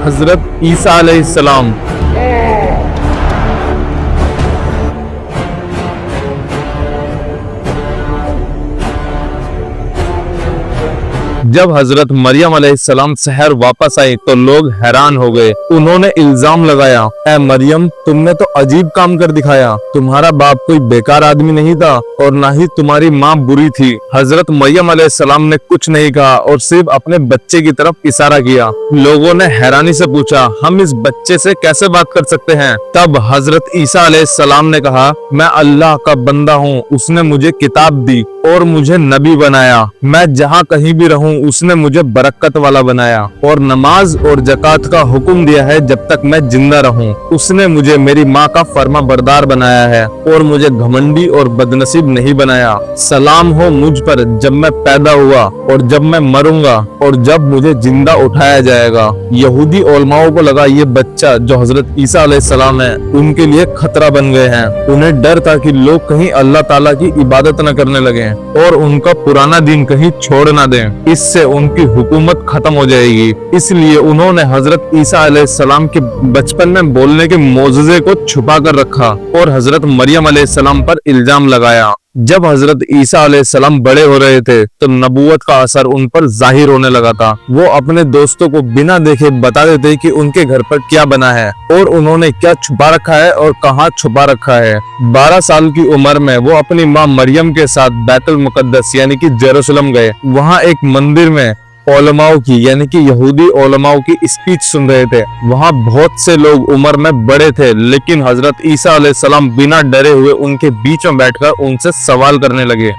حضرت عیسیٰ علیہ السلام۔ جب حضرت مریم علیہ السلام سحر واپس آئی تو لوگ حیران ہو گئے۔ انہوں نے الزام لگایا، اے مریم تم نے تو عجیب کام کر دکھایا، تمہارا باپ کوئی بیکار آدمی نہیں تھا اور نہ ہی تمہاری ماں بری تھی۔ حضرت مریم علیہ السلام نے کچھ نہیں کہا اور صرف اپنے بچے کی طرف اشارہ کیا۔ لوگوں نے حیرانی سے پوچھا، ہم اس بچے سے کیسے بات کر سکتے ہیں؟ تب حضرت عیسیٰ علیہ السلام نے کہا، میں اللہ کا بندہ ہوں، اس نے مجھے کتاب دی اور مجھے نبی بنایا، میں جہاں کہیں بھی رہوں اس نے مجھے برکت والا بنایا اور نماز اور زکوٰۃ کا حکم دیا ہے جب تک میں زندہ رہوں۔ اس نے مجھے میری ماں کا فرما بردار بنایا ہے اور مجھے گھمنڈی اور بدنصیب نہیں بنایا۔ سلام ہو مجھ پر جب میں پیدا ہوا اور جب میں مروں گا اور جب مجھے زندہ اٹھایا جائے گا۔ یہودی علماء کو لگا یہ بچہ جو حضرت عیسیٰ علیہ السلام ہے ان کے لیے خطرہ بن گئے ہیں۔ انہیں ڈر تھا کہ لوگ کہیں اللہ تعالیٰ کی عبادت نہ کرنے لگیں اور ان کا پرانا دین کہیں چھوڑ نہ دیں، اس سے ان کی حکومت ختم ہو جائے گی۔ اس لیے انہوں نے حضرت عیسیٰ علیہ السلام کے بچپن میں بولنے کے معجزے کو چھپا کر رکھا اور حضرت مریم علیہ السلام پر الزام لگایا۔ جب حضرت عیسیٰ علیہ السلام بڑے ہو رہے تھے تو نبوت کا اثر ان پر ظاہر ہونے لگا تھا۔ وہ اپنے دوستوں کو بنا دیکھے بتا دیتے کہ ان کے گھر پر کیا بنا ہے اور انہوں نے کیا چھپا رکھا ہے اور کہاں چھپا رکھا ہے۔ 12 سال کی عمر میں وہ اپنی ماں مریم کے ساتھ بیت المقدس یعنی کہ یروشلم گئے۔ وہاں ایک مندر میں علماء کی یعنی کہ یہودی علماء کی اسپیچ سن رہے تھے۔ وہاں بہت سے لوگ عمر میں بڑے تھے لیکن حضرت عیسیٰ علیہ السلام بنا ڈرے ہوئے ان کے بیچ میں بیٹھ کر ان سے سوال کرنے لگے۔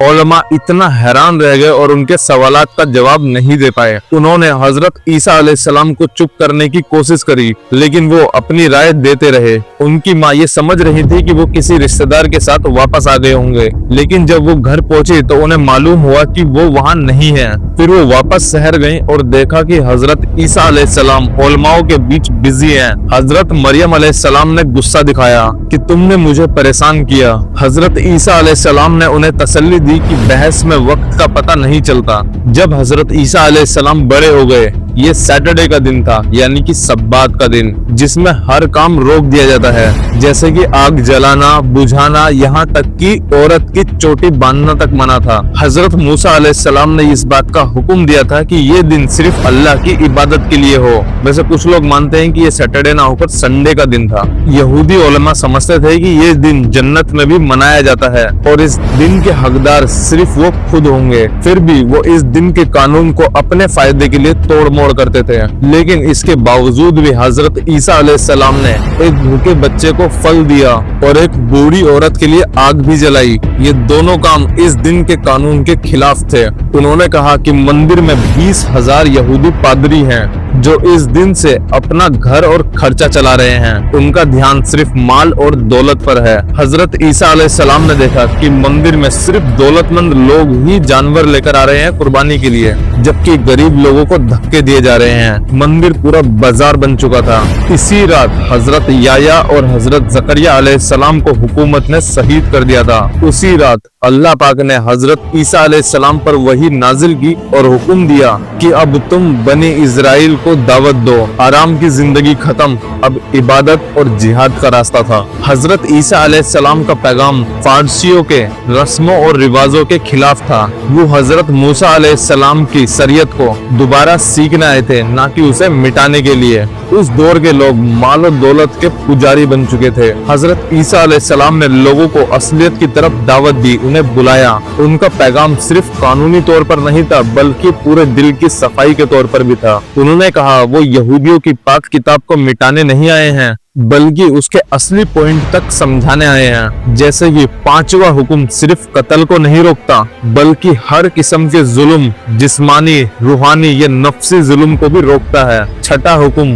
علماء اتنا حیران رہ گئے اور ان کے سوالات کا جواب نہیں دے پائے۔ انہوں نے حضرت عیسیٰ علیہ السلام کو چپ کرنے کی کوشش کری لیکن وہ اپنی رائے دیتے رہے۔ ان کی ماں یہ سمجھ رہی تھی کہ وہ کسی رشتہ دار کے ساتھ واپس آ گئے ہوں گے، لیکن جب وہ گھر پہنچے تو انہیں معلوم ہوا کہ وہ وہاں نہیں ہیں۔ پھر وہ واپس شہر گئیں اور دیکھا کہ حضرت عیسیٰ علیہ السلام علماء کے بیچ بزی ہیں۔ حضرت مریم علیہ السلام نے غصہ دکھایا کہ تم نے مجھے پریشان کیا۔ حضرت عیسیٰ علیہ السلام نے انہیں تسلی دی کہ بحث میں وقت کا پتہ نہیں چلتا۔ جب حضرت عیسیٰ علیہ السلام بڑے ہو گئے، یہ سیٹرڈے کا دن تھا یعنی کہ سبت کا دن، جس میں ہر کام روک دیا جاتا ہے، جیسے کہ آگ جلانا، بجھانا، یہاں تک کہ عورت کی چوٹی باندھنا تک منع تھا۔ حضرت موسیٰ علیہ السلام نے اس بات کا حکم دیا تھا کہ یہ دن صرف اللہ کی عبادت کے لیے ہو۔ ویسے کچھ لوگ مانتے ہیں کہ یہ سیٹرڈے نہ ہو کر سنڈے کا دن تھا۔ یہودی علماء سمجھتے تھے کہ یہ دن جنت میں بھی منایا جاتا ہے اور اس دن کے حقدار صرف وہ خود ہوں گے۔ پھر بھی وہ اس دن کے قانون کو اپنے فائدے کے لیے توڑ موڑ کرتے تھے، لیکن اس کے باوجود بھی حضرت عیسیٰ علیہ السلام نے ایک بھوکے بچے کو پھل دیا اور ایک بوڑھی عورت کے لیے آگ بھی جلائی۔ یہ دونوں کام اس دن کے قانون کے خلاف تھے۔ انہوں نے کہا کہ مندر میں 20,000 یہودی پادری ہیں جو اس دن سے اپنا گھر اور خرچہ چلا رہے ہیں، ان کا دھیان صرف مال اور دولت پر ہے۔ حضرت عیسیٰ علیہ السلام نے دیکھا کہ مندر میں صرف دولت مند لوگ ہی جانور لے کر آ رہے ہیں قربانی کے لیے، جبکہ غریب لوگوں کو دھکے دیے جا رہے ہیں۔ مندر پورا بازار بن چکا تھا۔ اسی رات حضرت یحییٰ اور حضرت زکریا علیہ السلام کو حکومت نے شہید کر دیا تھا۔ اسی رات اللہ پاک نے حضرت عیسیٰ علیہ السلام پر وحی نازل کی اور حکم دیا کہ اب تم بنی اسرائیل کو دعوت دو۔ آرام کی زندگی ختم، اب عبادت اور جہاد کا راستہ تھا۔ حضرت عیسیٰ علیہ السلام کا پیغام فارسیوں کے رسموں اور رواجوں کے خلاف تھا۔ وہ حضرت موسیٰ علیہ السلام کی شریعت کو دوبارہ سیکھنے آئے تھے، نہ کہ اسے مٹانے کے لیے۔ اس دور کے لوگ مال و دولت کے پجاری بن چکے تھے۔ حضرت عیسیٰ علیہ السلام نے لوگوں کو اصلیت کی طرف دعوت دی، انہیں بلایا۔ ان کا پیغام صرف قانونی طور پر نہیں تھا بلکہ پورے دل کی صفائی کے طور پر بھی تھا۔ انہوں نے کہا وہ یہودیوں کی پاک کتاب کو مٹانے نہیں آئے ہیں بلکہ اس کے اصلی پوائنٹ تک سمجھانے آئے ہیں، جیسے کہ 5واں حکم صرف قتل کو نہیں روکتا بلکہ ہر قسم کے ظلم، جسمانی، روحانی یا نفسی ظلم کو بھی روکتا ہے۔ 6واں حکم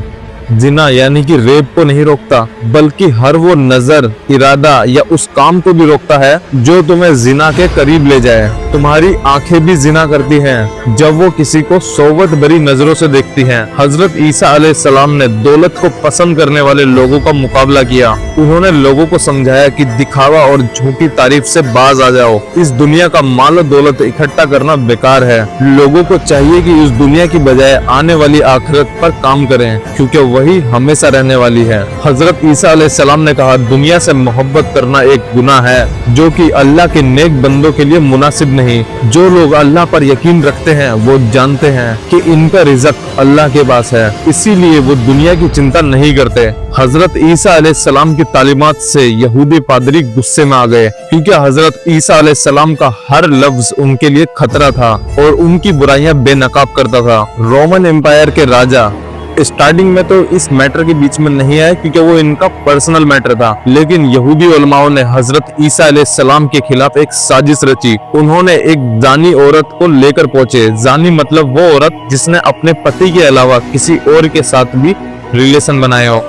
जिना यानी कि रेप को नहीं रोकता, बल्कि हर वो नजर, इरादा या उस काम को भी रोकता है जो तुम्हें जिना के करीब ले जाए। तुम्हारी आंखें भी जिना करती हैं जब वो किसी को सोवत भरी नजरों से देखती हैं। हजरत ईसा अलैहिस्सलाम ने दौलत को पसंद करने वाले लोगों का मुकाबला किया। उन्होंने लोगों को समझाया कि दिखावा और झूठी तारीफ से बाज आ जाओ। इस दुनिया का माल और दौलत इकट्ठा करना बेकार है। लोगों को चाहिए कि इस दुनिया की बजाय आने वाली आखिरत पर काम करें, क्योंकि वही हमेशा रहने वाली है। हजरत ईसा अलैहिस्सलाम ने कहा, दुनिया से मोहब्बत करना एक गुनाह है जो कि अल्लाह के नेक बंदों के लिए मुनासिब नहीं। जो लोग अल्लाह पर यकीन रखते हैं वो जानते हैं कि इनका रिज़्क अल्लाह के पास है, इसीलिए वो दुनिया की चिंता नहीं करते। हजरत ईसा अलैहिस्सलाम की तालीमात से यहूदी पादरी गुस्से में आ गए, क्योंकि हजरत ईसा अलैहिस्सलाम का हर लफ्ज उनके लिए खतरा था और उनकी बुराइयां बेनकाब करता था। रोमन एम्पायर के राजा स्टार्टिंग में तो इस मैटर के बीच में नहीं आए, क्योंकि वो इनका पर्सनल मैटर था, लेकिन यहूदी उलमाओं ने हजरत ईसा अलैहिस्सलाम के खिलाफ एक साजिश रची। उन्होंने एक जानी औरत को लेकर पहुंचे। जानी मतलब वो औरत जिसने अपने पति के अलावा किसी और के साथ भी रिलेशन बनाए हो।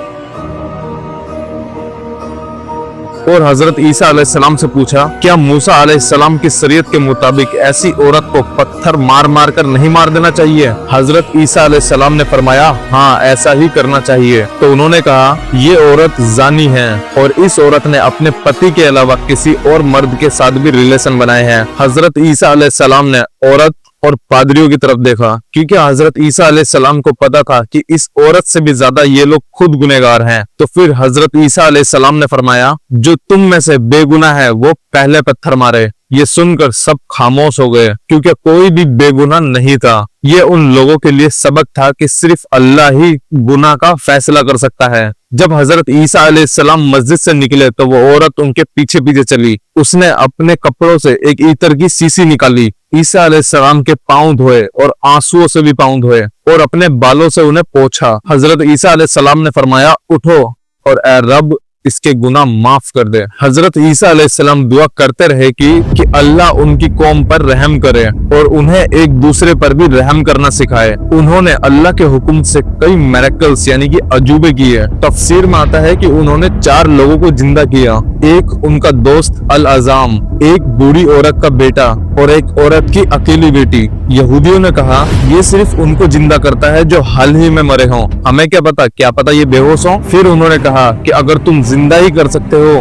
और हजरत ईसा अलैहिस्सलाम से पूछा, क्या मूसा अलैहिस्सलाम की शरीयत के मुताबिक ऐसी औरत को पत्थर मार मार कर नहीं मार देना चाहिए? हजरत ईसा अलैहिस्सलाम ने फरमाया, हाँ ऐसा ही करना चाहिए। तो उन्होंने कहा, ये औरत जानी है और इस औरत ने अपने पति के अलावा किसी और मर्द के साथ भी रिलेशन बनाए हैं। हजरत ईसा अलैहिस्सलाम ने औरत और पादरियों की तरफ देखा, क्योंकि हजरत ईसा अलैहिस्सलाम को पता था कि इस औरत से भी ज्यादा ये लोग खुद गुनहगार हैं। तो फिर हजरत ईसा अलैहिस्सलाम ने फरमाया, जो तुम में से बेगुनाह है वो पहले पत्थर मारे। ये सुनकर सब खामोश हो गए, क्योंकि कोई भी बेगुनाह नहीं था। ये उन लोगों के लिए सबक था कि सिर्फ अल्लाह ही गुनाह का फैसला कर सकता है। जब हजरत ईसा अलैहिस्सलाम मस्जिद से निकले तो वो औरत उनके पीछे पीछे चली। उसने अपने कपड़ों से एक इत्र की शीशी निकाली, ईसा अलैहिस्सलाम के पांव धोए और आंसुओं से भी पांव धोए और अपने बालों से उन्हें पोंछा। हजरत ईसा अलैहिस्सलाम ने फरमाया, उठो और ए रब इसके गुनाह माफ कर दे। हजरत ईसा अलैहिस्सलाम दुआ करते रहे कि अल्लाह उनकी कौम पर रहम करे और उन्हें एक दूसरे पर भी रहम करना सिखाए। उन्होंने अल्लाह के हुक्म से कई मिरेकल्स यानी कि अजूबे किए। तफसीर में आता है कि उन्होंने 4 लोगों को जिंदा किया, एक उनका दोस्त अल अजाम, एक बूढ़ी औरत का बेटा और एक औरत की अकेली बेटी। यहूदियों ने कहा, ये सिर्फ उनको जिंदा करता है जो हाल ही में मरे हों, हमें क्या पता ये बेहोश हों। फिर उन्होंने कहा कि अगर तुम जिंदा ही कर सकते हो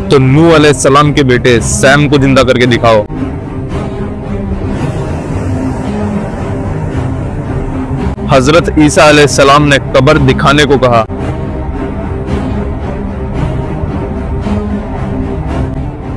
तो नूह अलैहिस्सलाम के बेटे सैम को जिंदा करके दिखाओ। हजरत ईसा अलैहिस्सलाम ने कब्र दिखाने को कहा।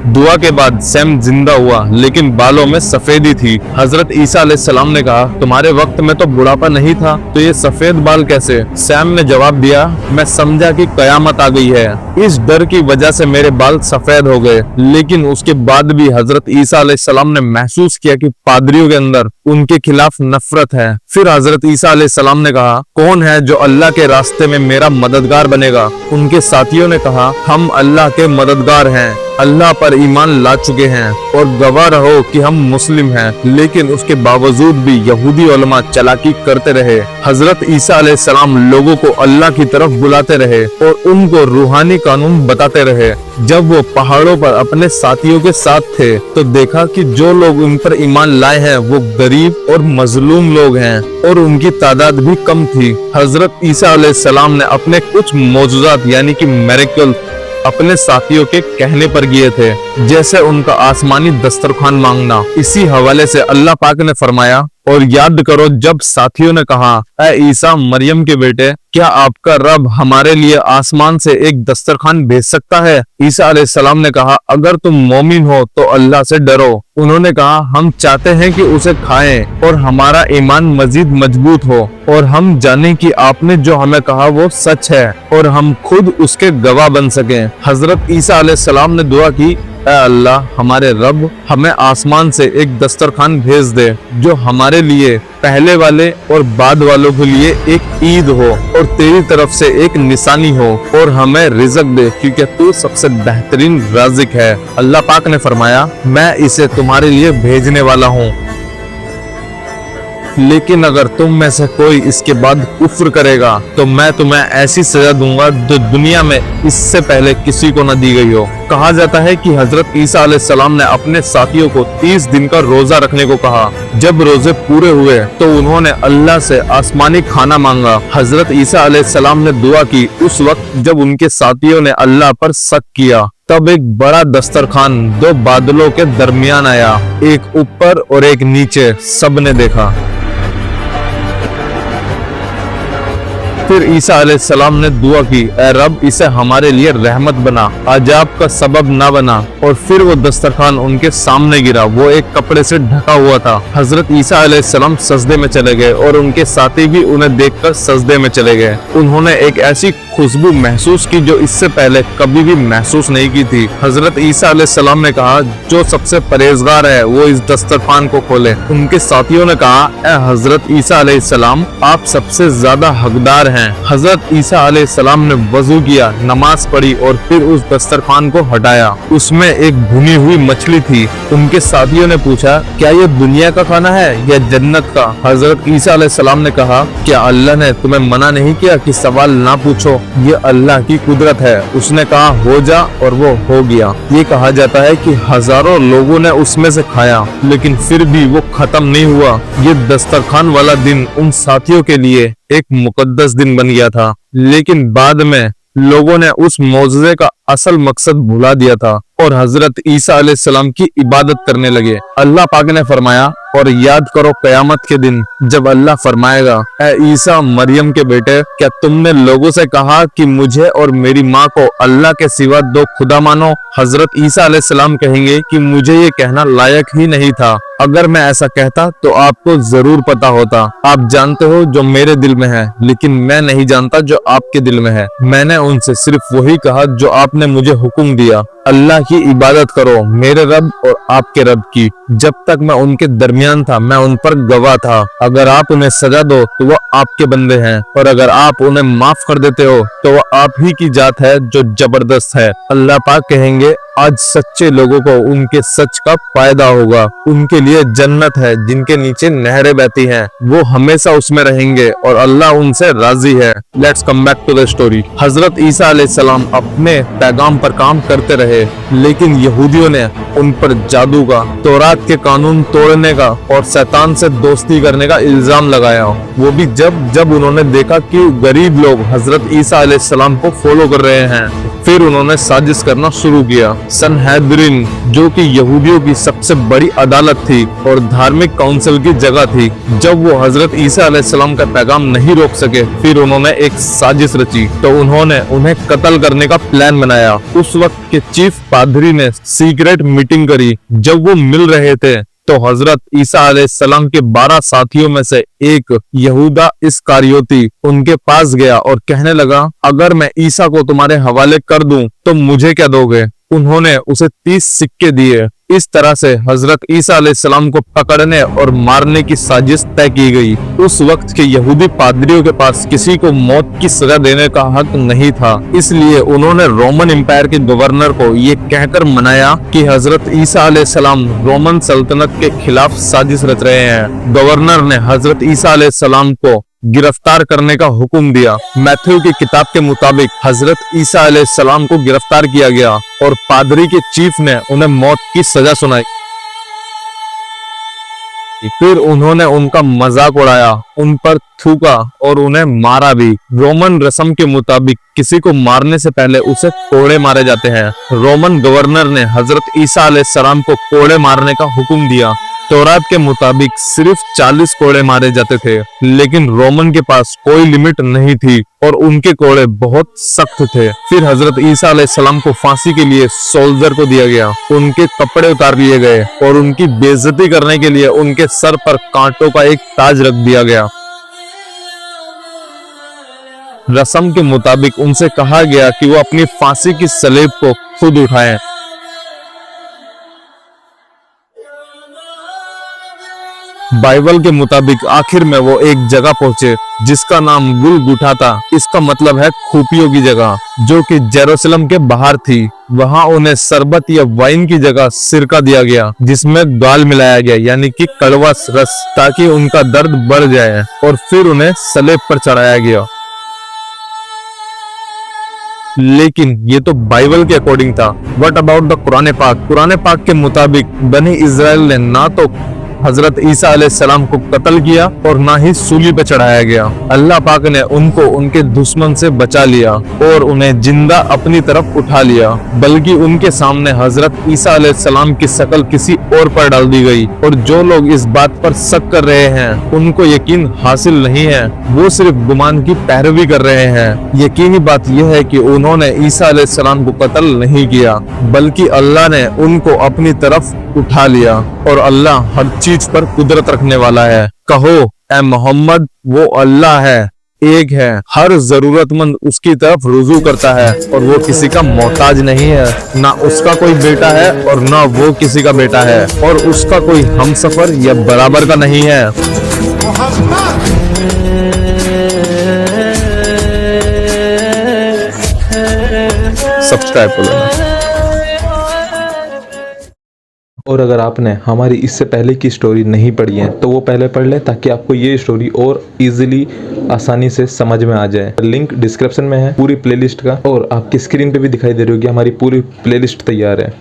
दुआ के बाद सैम जिंदा हुआ, लेकिन बालों में सफेदी थी। हजरत ईसा अलैहिस्सलाम ने कहा, तुम्हारे वक्त में तो बुढ़ापा नहीं था, तो ये सफेद बाल कैसे? सैम ने जवाब दिया, मैं समझा कि कयामत आ गई है, इस डर की वजह से मेरे बाल सफेद हो गए। लेकिन उसके बाद भी हजरत ईसा अलैहिस्सलाम ने महसूस किया कि पादरियों के अंदर उनके खिलाफ नफरत है। फिर हजरत ईसा अलैहिस्सलाम ने कहा, कौन है जो अल्लाह के रास्ते में मेरा मददगार बनेगा? उनके साथियों ने कहा, हम अल्लाह के मददगार हैं, अल्लाह पर ईमान ला चुके हैं और गवाह रहो कि हम मुस्लिम हैं। लेकिन उसके बावजूद भी यहूदी उलमा चालाकी करते रहे। हजरत ईसा अलैहिस्सलाम लोगों को अल्लाह की तरफ बुलाते रहे और उनको रूहानी कानून बताते रहे। जब वो पहाड़ों पर अपने साथियों के साथ थे तो देखा कि जो लोग उन पर ईमान लाए हैं वो गरीब और मजलूम लोग हैं और उनकी तादाद भी कम थी। हजरत ईसा अलैहिस्सलाम ने अपने कुछ मौजूदात यानी कि मिरेकल अपने साथियों के कहने पर किए थे, जैसे उनका आसमानी दस्तरखान मांगना। इसी हवाले से अल्लाह पाक ने फरमाया, और याद करो जब साथियों ने कहा, ऐ ईसा मरियम के बेटे, क्या आपका रब हमारे लिए आसमान से एक दस्तरखान भेज सकता है? ईसा अलैहिस्सलाम ने कहा, अगर तुम मोमिन हो तो अल्लाह से डरो। उन्होंने कहा, हम चाहते हैं कि उसे खाएं और हमारा ईमान मजीद मजबूत हो और हम जाने कि आपने जो हमें कहा वो सच है और हम खुद उसके गवाह बन सकें। हजरत ईसा अलैहिस्सलाम ने दुआ की, ऐ अल्लाह हमारे रब, हमें आसमान से एक दस्तरखान भेज दे जो हमारे लिए, पहले वाले और बाद वालों के लिए एक ईद हो और तेरी तरफ से एक निशानी हो और हमें रिज़्क दे, क्योंकि तू सबसे बेहतरीन राज़िक है। अल्लाह पाक ने फरमाया, मैं इसे तुम्हारे लिए भेजने वाला हूँ। लेकिन अगर तुम में से कोई इसके बाद कुफ्र करेगा तो मैं तुम्हें ऐसी सजा दूंगा जो दुनिया में इससे पहले किसी को न दी गई हो। कहा जाता है कि हजरत ईसा अलैहिस्सलाम ने अपने साथियों को 30 दिन का रोजा रखने को कहा। जब रोजे पूरे हुए तो उन्होंने अल्लाह से आसमानी खाना मांगा। हजरत ईसा अलैहिस्सलाम ने दुआ की। उस वक्त जब उनके साथियों ने अल्लाह पर शक किया, तब एक बड़ा दस्तरखान 2 बादलों के दरमियान आया, एक ऊपर और एक नीचे, सबने देखा। फिर ईसा अलैहिस्सलाम ने दुआ की, ऐ रब, इसे हमारे लिए रहमत बना, अजाब का सबब ना बना। और फिर वो दस्तरखान उनके सामने गिरा। वो एक कपड़े से ढका हुआ था। हजरत ईसा अलैहिस्सलाम सजदे में चले गए और उनके साथी भी उन्हें देखकर सजदे में चले गए। उन्होंने एक ऐसी खुशबू महसूस की जो इससे पहले कभी भी महसूस नहीं की थी। हजरत ईसा अलैहिस्सलाम ने कहा, जो सबसे परहेजगार है वो इस दस्तरखान को खोले। उनके साथियों ने कहा, ऐ हजरत ईसा अलैहिस्सलाम, आप सबसे ज्यादा हकदार हैं। हजरत ईसा अलैहिस्सलाम ने वजू किया, नमाज पढ़ी और फिर उस दस्तरखान को हटाया। उसमें एक भुनी हुई मछली थी। उनके साथियों ने पूछा, क्या ये दुनिया का खाना है या जन्नत का? हजरत ईसा अलैहिस्सलाम ने कहा, क्या अल्लाह ने तुम्हें मना नहीं किया कि सवाल ना पूछो? ये अल्लाह की कुदरत है। उसने कहा, हो जा, और वो हो गया। ये कहा जाता है कि हजारों लोगों ने उसमें से खाया, लेकिन फिर भी वो खत्म नहीं हुआ। ये दस्तरखान वाला दिन उन साथियों के लिए एक मुकद्दस दिन बन गया था, लेकिन बाद में लोगों ने उस मौजज़े का असल मकसद भुला दिया था और हजरत ईसा अलैहिस्सलाम की इबादत करने लगे। अल्लाह पाक ने फरमाया, और याद करो कयामत के दिन जब अल्लाह फरमाएगा, ऐ ईसा मरियम के बेटे, क्या तुमने लोगों से कहा कि मुझे और मेरी माँ को अल्लाह के सिवा 2 खुदा मानो? हजरत ईसा अलैहिस्सलाम कहेंगे कि मुझे ये कहना लायक ही नहीं था। अगर मैं ऐसा कहता तो आपको जरूर पता होता। आप जानते हो जो मेरे दिल में है, लेकिन मैं नहीं जानता जो आपके दिल में है। मैंने उनसे सिर्फ वही कहा जो आपने मुझे हुक्म दिया, अल्लाह की इबादत करो, मेरे रब और आपके रब की। जब तक मैं उनके दरमियान था मैं उन पर गवाह था। अगर आप उन्हें सजा दो तो वो आपके बंदे हैं, और अगर आप उन्हें माफ कर देते हो तो वो आप ही की जात है जो जबरदस्त है। अल्लाह पाक कहेंगे, आज सच्चे लोगों को उनके सच का फायदा होगा। उनके लिए जन्नत है जिनके नीचे नहरें बहती हैं, वो हमेशा उसमें रहेंगे और अल्लाह उनसे राजी है। Let's come back to the story. हजरत ईसा अलैहिस्सलाम अपने पैगाम पर काम करते रहे, लेकिन यहूदियों ने उन पर जादू का, तौरात के कानून तोड़ने का और शैतान से दोस्ती करने का इल्जाम लगाया। वो भी जब उन्होंने देखा कि गरीब लोग हजरत ईसा अलैहिस्सलाम को फॉलो कर रहे हैं। फिर उन्होंने साजिश करना शुरू किया। सनहेद्रिन, जो कि यहूदियों की सबसे बड़ी अदालत थी और धार्मिक काउंसिल की जगह थी, जब वो हजरत ईसा अलैहिस्सलाम का पैगाम नहीं रोक सके, फिर उन्होंने एक साजिश रची। तो उन्होंने उन्हें कत्ल करने का प्लान बनाया। उस वक्त के चीफ पादरी ने सीक्रेट मीटिंग करी। जब वो मिल रहे थे तो हजरत ईसा अलैहिस्सलाम के 12 साथियों में से एक यहूदा इस्करियोती उनके पास गया और कहने लगा, अगर मैं ईसा को तुम्हारे हवाले कर दूं तो मुझे क्या दोगे? उन्होंने उसे 30 सिक्के दिए। इस तरह से हजरत ईसा अलैहिस्सलाम को पकड़ने और मारने की साजिश तय की गई। उस वक्त के यहूदी पादरियों के पास किसी को मौत की सजा देने का हक नहीं था, इसलिए उन्होंने रोमन एम्पायर के गवर्नर को ये कहकर मनाया कि हजरत ईसा अलैहिस्सलाम रोमन सल्तनत के खिलाफ साजिश रच रहे हैं। गवर्नर ने हजरत ईसा अलैहिस्सलाम को गिरफ्तार करने का हुक्म दिया। मैथ्यू की किताब के मुताबिक हजरत ईसा अलैहिस्सलाम को गिरफ्तार किया गया और पादरी के चीफ ने उन्हें मौत की सजा सुनाई। फिर उन्होंने उनका मजाक उड़ाया, उन पर थूका और उन्हें मारा भी। रोमन रस्म के मुताबिक किसी को मारने से पहले उसे कोड़े मारे जाते हैं। रोमन गवर्नर ने हजरत ईसा अलैहिस्सलाम को कोड़े मारने का हुक्म दिया। तौरात के मुताबिक सिर्फ 40 कोड़े मारे जाते थे, लेकिन रोमन के पास कोई लिमिट नहीं थी और उनके कोड़े बहुत सख्त थे। फिर हजरत ईसा अलैहिस्सलाम को फांसी के लिए सोल्जर को दिया गया। उनके कपड़े उतार लिए गए और उनकी बेइज्जती करने के लिए उनके सर पर कांटों का एक ताज रख दिया गया। रस्म के मुताबिक उनसे कहा गया कि वो अपनी फांसी की सलेब को खुद उठाएं। बाइबल के मुताबिक आखिर में वो एक जगह पहुंचे जिसका नाम गुलगुथा था। इसका मतलब है खूपियों की जगह, जो कि जेरूसलम के बाहर थी। वहाँ उन्हें शरबत या वाइन की जगह सिरका दिया गया, जिसमें दाल मिलाया गया यानी कि कड़वा रस, ताकि उनका दर्द बढ़ जाए, और फिर उन्हें सलेब पर चढ़ाया गया। लेकिन ये तो बाइबल के अकॉर्डिंग था। व्हाट अबाउट द कुरान पाक? कुरान पाक के मुताबिक बनी इजराइल ने ना तो हजरत ईसा अलैहिस्सलाम को कत्ल किया और ना ही सूली पे चढ़ाया गया। अल्लाह पाक ने उनको उनके दुश्मन से बचा लिया और उन्हें जिंदा अपनी तरफ उठा लिया, बल्कि उनके सामने हजरत ईसा अलैहिस्सलाम की शक्ल किसी और पर डाल दी गई। और जो लोग इस बात पर शक कर रहे हैं उनको यकीन हासिल नहीं है, वो सिर्फ गुमान की पैरवी कर रहे हैं। यकीनी बात यह है कि उन्होंने ईसा अलैहिस्सलाम को कत्ल नहीं किया, बल्कि अल्लाह ने उनको अपनी तरफ उठा लिया, और अल्लाह हर चीज पर कुदरत रखने वाला है। कहो ए मोहम्मद, वो अल्लाह है, एक है, हर जरूरतमंद उसकी तरफ रुजू करता है, और वो किसी का मोहताज नहीं है। ना उसका कोई बेटा है और ना वो किसी का बेटा है, और उसका कोई हमसफर या बराबर का नहीं है। सब्सक्राइब करो। और अगर आपने हमारी इससे पहले की स्टोरी नहीं पढ़ी है तो वो पहले पढ़ लें, ताकि आपको ये स्टोरी और इजीली आसानी से समझ में आ जाए। लिंक डिस्क्रिप्शन में है पूरी प्लेलिस्ट का, और आपकी स्क्रीन पे भी दिखाई दे रही होगी, हमारी पूरी प्लेलिस्ट तैयार है।